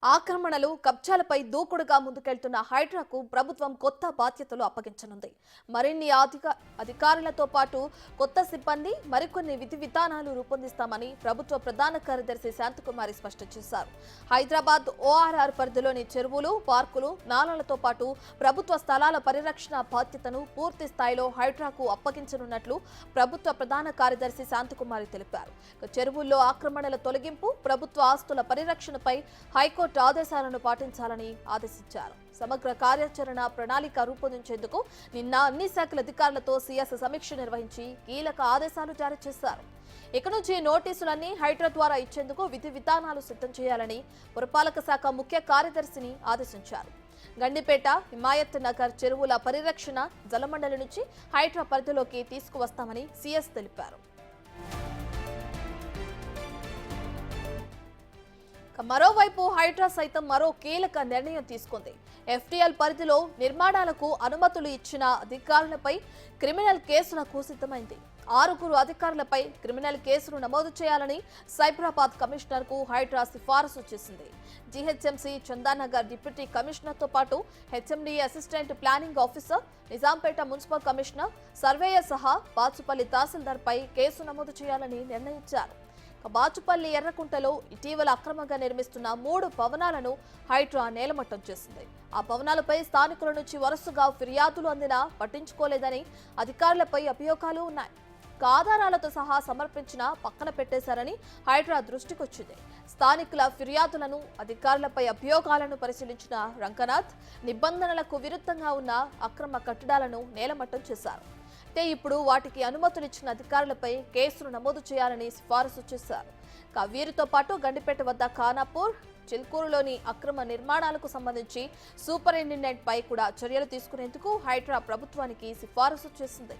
ఆక్రమణలు కబ్జాలపై దూకుడుగా ముందుకెళ్తున్న హైడ్రాకు ప్రభుత్వం కొత్త బాధ్యతలు అప్పగించనుంది. మరిన్ని అధికారులతో పాటు కొత్త సిబ్బంది, మరికొన్ని విధి విధానాలు రూపొందిస్తామని ప్రభుత్వ ప్రధాన కార్యదర్శి శాంతకుమారి స్పష్టం చేశారు. హైదరాబాద్ ఓఆర్ఆర్ పరిధిలోని చెరువులు, పార్కులు, నాలాలతో పాటు ప్రభుత్వ స్థలాల పరిరక్షణ బాధ్యతను పూర్తి స్థాయిలో హైడ్రాకు అప్పగించనున్నట్లు ప్రభుత్వ ప్రధాన కార్యదర్శి శాంతకుమారి తెలిపారు. చెరువుల్లో ఆక్రమణల తొలగింపు, ప్రభుత్వ ఆస్తుల పరిరక్షణపై హైకోర్టు ఆదేశాలను పాటించాలని ఆదేశించారు. సమగ్ర కార్యాచరణ ప్రణాళిక రూపొందించేందుకు నిన్న అన్ని శాఖల అధికారులతో సీఎస్ సమీక్ష నిర్వహించి కీలక ఆదేశాలు జారీ చేశారు. ఇక నుంచి నోటీసులన్నీ హైడ్రా ద్వారా ఇచ్చేందుకు విధి విధానాలు సిద్ధం చేయాలని పురపాలక శాఖ ముఖ్య కార్యదర్శిని ఆదేశించారు. గండిపేట, హిమాయత్ నగర్ చెరువుల పరిరక్షణ జలమండలి నుంచి హైడ్రా పరిధిలోకి తీసుకువస్తామని సీఎస్ తెలిపారు. మరోవైపు హైడ్రా సైతం మరో కీలక నిర్ణయం తీసుకుంది. ఎఫ్టీఎల్ పరిధిలో నిర్మాణాలకు అనుమతులు ఇచ్చిన అధికారులపై క్రిమినల్ కేసులకు సిద్ధమైంది. 6 అధికారులపై క్రిమినల్ కేసులు నమోదు చేయాలని సైబరాబాద్ కమిషనర్ కు హైడ్రా సిఫారసు చేసింది. జీహెచ్ఎంసీ చందానగర్ డిప్యూటీ కమిషనర్ తో పాటు HMD assistant planning officer, Nizampet municipal commissioner, surveyor సహా బాచుపల్లి తహసీల్దార్ పై కేసు నమోదు చేయాలని నిర్ణయించారు. బాచుపల్లి ఎర్రకుంటలో ఇటీవల అక్రమంగా నిర్మిస్తున్న 3 భవనాలను హైడ్రా నేలమట్టం చేసింది. ఆ భవనాలపై స్థానికుల నుంచి వరుసగా ఫిర్యాదులు అందినా పట్టించుకోలేదని అధికారులపై అభియోగాలు ఉన్నాయి. ఆధారాలతో సహా సమర్పించిన పక్కన పెట్టేశారని హైడ్రా దృష్టికొచ్చింది. స్థానికుల ఫిర్యాదులను, అధికారులపై అభియోగాలను పరిశీలించిన రంగనాథ్ నిబంధనలకు విరుద్ధంగా ఉన్న అక్రమ కట్టడాలను నేలమట్టం చేశారు. అయితే ఇప్పుడు వాటికి అనుమతులిచ్చిన అధికారులపై కేసులు నమోదు చేయాలని సిఫారసు చేశారు. వీరితో పాటు గండిపేట వద్ద ఖానాపూర్, చిల్కూరులోని అక్రమ నిర్మాణాలకు సంబంధించి సూపరింటెండెంట్ పై కూడా చర్యలు తీసుకునేందుకు హైడ్రా ప్రభుత్వానికి సిఫారసు చేసింది.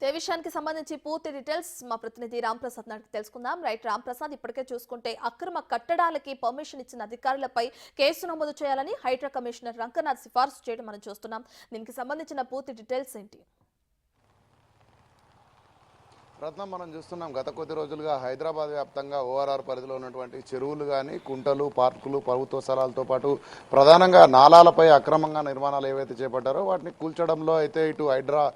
ఇదే విషయానికి సంబంధించి పూర్తి డీటెయిల్స్ మా ప్రతినిధి రాంప్రసాద్ నాటికి తెలుసుకుందాం. రైట్ రాంప్రసాద్, ఇప్పటికే చూసుకుంటే అక్రమ కట్టడాలకి పర్మిషన్ ఇచ్చిన అధికారులపై కేసు నమోదు చేయాలని హైడ్రా కమిషనర్ రంగనాథ్ సిఫార్సు చేయడం మనం చూస్తున్నాం. దీనికి సంబంధించిన పూర్తి డీటెయిల్స్ ఏంటి? రత్నం, మనం చూస్తున్నాం గత కొద్ది రోజులుగా హైదరాబాద్ వ్యాప్తంగా ఓఆర్ఆర్ పరిధిలో ఉన్నటువంటి చెరువులు కానీ, కుంటలు, పార్కులు, ప్రభుత్వ స్థలాలతో పాటు ప్రధానంగా నాలాలపై అక్రమంగా నిర్మాణాలు ఏవైతే చేపట్టారో వాటిని కూల్చడంలో అయితే ఇటు హైడ్రా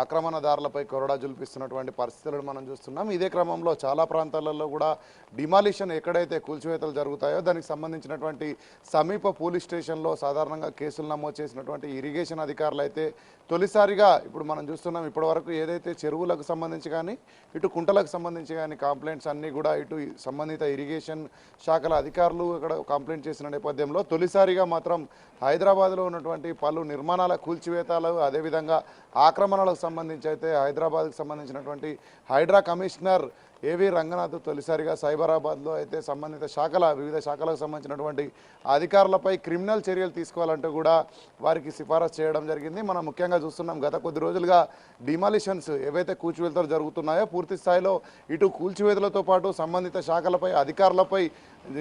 ఆక్రమణదారులపై కొరడా జుల్పిస్తున్నటువంటి పరిస్థితులను మనం చూస్తున్నాం. ఇదే క్రమంలో చాలా ప్రాంతాలలో కూడా డిమాలిషన్ ఎక్కడైతే కూల్చివేతలు జరుగుతాయో దానికి సంబంధించినటువంటి సమీప పోలీస్ స్టేషన్లో సాధారణంగా కేసులు నమోదు చేసినటువంటి ఇరిగేషన్ అధికారులు అయితే తొలిసారిగా ఇప్పుడు మనం చూస్తున్నాం. ఇప్పటివరకు ఏదైతే చెరువులకు సంబంధించి కానీ, ఇటు కుంటలకు సంబంధించి కానీ కంప్లైంట్స్ అన్నీ కూడా ఇటు సంబంధిత ఇరిగేషన్ శాఖల అధికారులు ఇక్కడ కంప్లైంట్ చేసిన నేపథ్యంలో తొలిసారిగా మాత్రం హైదరాబాద్లో ఉన్నటువంటి పలు నిర్మాణాల కూల్చివేతలు, అదేవిధంగా ఆక్రమణలకు సంబంధించి అయితే హైదరాబాద్కు సంబంధించినటువంటి హైడ్రా కమిషనర్ ఏవి రంగనాథ్ తొలిసారిగా సైబరాబాద్లో అయితే సంబంధిత వివిధ శాఖలకు సంబంధించినటువంటి అధికారులపై క్రిమినల్ చర్యలు తీసుకోవాలంటూ కూడా వారికి సిఫారసు చేయడం జరిగింది. మనం ముఖ్యంగా చూస్తున్నాం గత కొద్ది రోజులుగా డిమాలిషన్స్ ఏవైతే కూల్చివేతలు జరుగుతున్నాయో పూర్తి స్థాయిలో ఇటు కూల్చివేతలతో పాటు సంబంధిత శాఖలపై, అధికారులపై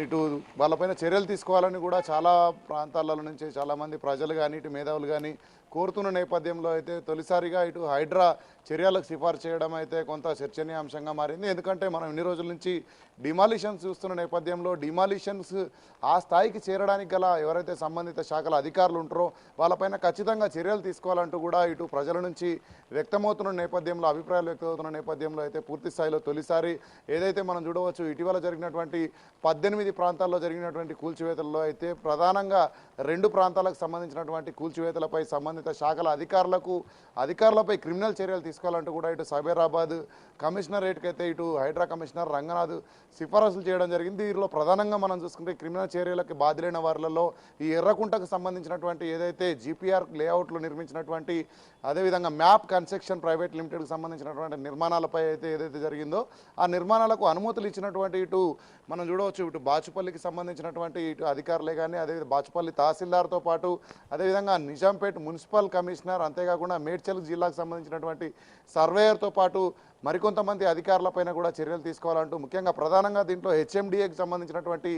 ఇటు వాళ్ళపైన చర్యలు తీసుకోవాలని కూడా చాలా ప్రాంతాల నుంచి చాలామంది ప్రజలు కానీ, ఇటు మేధావులు కానీ కోరుతున్న నేపథ్యంలో అయితే తొలిసారిగా ఇటు హైడ్రా చర్యలకు సిఫార్సు చేయడం అయితే కొంత చర్చనీయాంశంగా మారింది. ఎందుకంటే మనం ఇన్ని రోజుల నుంచి డిమాలిషన్స్ చూస్తున్న నేపథ్యంలో డిమాలిషన్స్ ఆ స్థాయికి చేరడానికి గల ఎవరైతే సంబంధిత శాఖల అధికారులు ఉంటారో వాళ్ళపైన ఖచ్చితంగా చర్యలు తీసుకోవాలంటూ కూడా ఇటు ప్రజల నుంచి వ్యక్తమవుతున్న నేపథ్యంలో, అభిప్రాయాలు వ్యక్తమవుతున్న నేపథ్యంలో అయితే పూర్తి స్థాయిలో తొలిసారి ఏదైతే మనం చూడవచ్చు ఇటీవల జరిగినటువంటి 18 ప్రాంతాల్లో జరిగినటువంటి కూల్చివేతల్లో అయితే ప్రధానంగా 2 ప్రాంతాలకు సంబంధించినటువంటి కూల్చివేతలపై సంబంధిత శాఖల అధికారులపై క్రిమినల్ చర్యలు తీసుకోవాలంటూ కూడా ఇటు సైబరాబాద్ కమిషనరేట్కి అయితే ఇటు హైడ్రా కమిషనర్ రంగనాథ్ సిఫారసులు చేయడం జరిగింది. దీనిలో ప్రధానంగా మనం చూసుకుంటే క్రిమినల్ చర్యలకు బాధ్యులైన వారిలో ఈ ఎర్రకుంటకు సంబంధించినటువంటి ఏదైతే జీపీఆర్ లేఅవుట్లు నిర్మించినటువంటి, అదేవిధంగా మ్యాప్ కన్స్ట్రక్షన్ ప్రైవేట్ లిమిటెడ్కి సంబంధించినటువంటి నిర్మాణాలపై అయితే ఏదైతే జరిగిందో ఆ నిర్మాణాలకు అనుమతులు ఇచ్చినటువంటి ఇటు మనం చూడవచ్చు ఇటు బాచుపల్లికి సంబంధించినటువంటి ఇటు అధికారులే కానీ, అదేవిధంగా బాచుపల్లి తహసీల్దార్తో పాటు అదేవిధంగా నిజాంపేట మున్సిపల్ కమిషనర్, అంతేకాకుండా మేడ్చల్ జిల్లాకు సంబంధించినటువంటి సర్వేయర్తో పాటు మరికొంతమంది అధికారులపైన కూడా చర్యలు తీసుకోవాలంటూ ముఖ్యంగా ప్రధానంగా దీంట్లో హెచ్ఎండిఏకి సంబంధించినటువంటి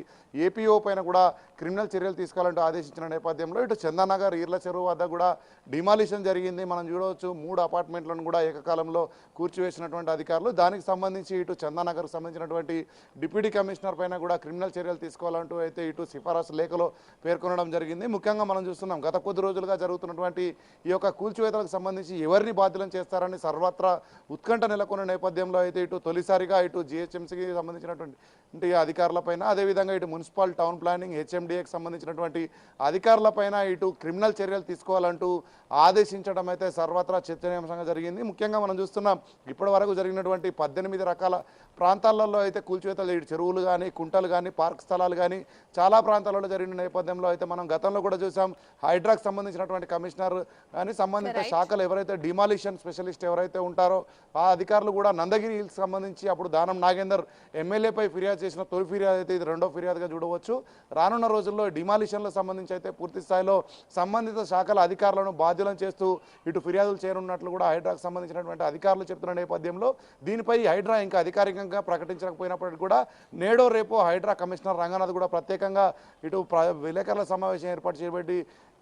ఏపీఓ పైన కూడా క్రిమినల్ చర్యలు తీసుకోవాలంటూ ఆదేశించిన నేపథ్యంలో ఇటు చందానగర్ ఈర్ల చెరువు వద్ద కూడా డిమాలిషన్ జరిగింది. మనం చూడవచ్చు 3 అపార్ట్మెంట్లను కూడా ఏకకాలంలో కూర్చివేసినటువంటి అధికారులు. దానికి సంబంధించి ఇటు చందానగర్కు సంబంధించినటువంటి డిప్యూటీ కమిషనర్ పైన కూడా క్రిమినల్ చర్యలు తీసుకోవాలంటూ అయితే ఇటు సిఫారసు లేఖలో పేర్కొనడం జరిగింది. ముఖ్యంగా మనం చూస్తున్నాం గత కొద్ది రోజులుగా జరుగుతున్నటువంటి ఈ యొక్క కూల్చివేతలకు సంబంధించి ఎవరిని బాధ్యులను చేస్తారని సర్వత్రా ఉత్కంఠ నెలకొన్న నేపథ్యంలో అయితే ఇటు తొలిసారిగా ఇటు జిహెచ్ఎంసీకి సంబంధించినటువంటి అధికారులపైన, అదేవిధంగా ఇటు మున్సిపల్ టౌన్ ప్లానింగ్ హెచ్ఎండిఏకి సంబంధించినటువంటి అధికారులపైన ఇటు క్రిమినల్ చర్యలు తీసుకోవాలంటూ ఆదేశించడం అయితే సర్వత్రా చర్చనీయాంశంగా జరిగింది. ముఖ్యంగా మనం చూస్తున్నాం ఇప్పటి వరకు జరిగినటువంటి 18 రకాల ప్రాంతాలలో అయితే కూల్చివేతలు ఇటు చెరువులు కానీ, కుంటలు కానీ, పార్క్ స్థలాలు కానీ చాలా ప్రాంతాలలో జరిగిన నేపథ్యంలో అయితే మనం గతంలో కూడా చూసాం. హైడ్రాకి సంబంధించినటువంటి కమిషనర్ కానీ సంబంధిత శాఖలు ఎవరైతే డిమాలిషన్ స్పెషలిస్ట్ ఎవరైతే ఉంటారో ఆ అధికారులు కూడా నందగిరి హిల్స్ సంబంధించి అప్పుడు దానం నాగేందర్ ఎమ్మెల్యేపై ఫిర్యాదు చేసిన తొలి ఫిర్యాదు అయితే ఇది రెండో ఫిర్యాదుగా చూడవచ్చు. రానున్న రోజుల్లో డిమాలిషన్లకు సంబంధించి అయితే పూర్తి స్థాయిలో సంబంధిత శాఖల అధికారులను బాధ్యులను చేస్తూ ఇటు ఫిర్యాదులు చేరున్నట్లు కూడా హైడ్రాకు సంబంధించినటువంటి అధికారులు చెప్తున్న నేపథ్యంలో దీనిపై హైడ్రా ఇంకా అధికారికంగా ప్రకటించకపోయినప్పటికీ కూడా నేడో రేపో హైడ్రా కమిషనర్ రంగనాథ్ కూడా ప్రత్యేకంగా ఇటు విలేకరుల సమావేశం ఏర్పాటు చేయబట్టి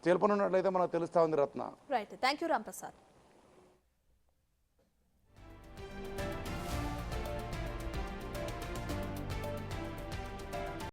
తెలుపనున్నట్లయితే మనకు తెలుస్తా ఉంది. Ratna. Right, thank you Ramprasad.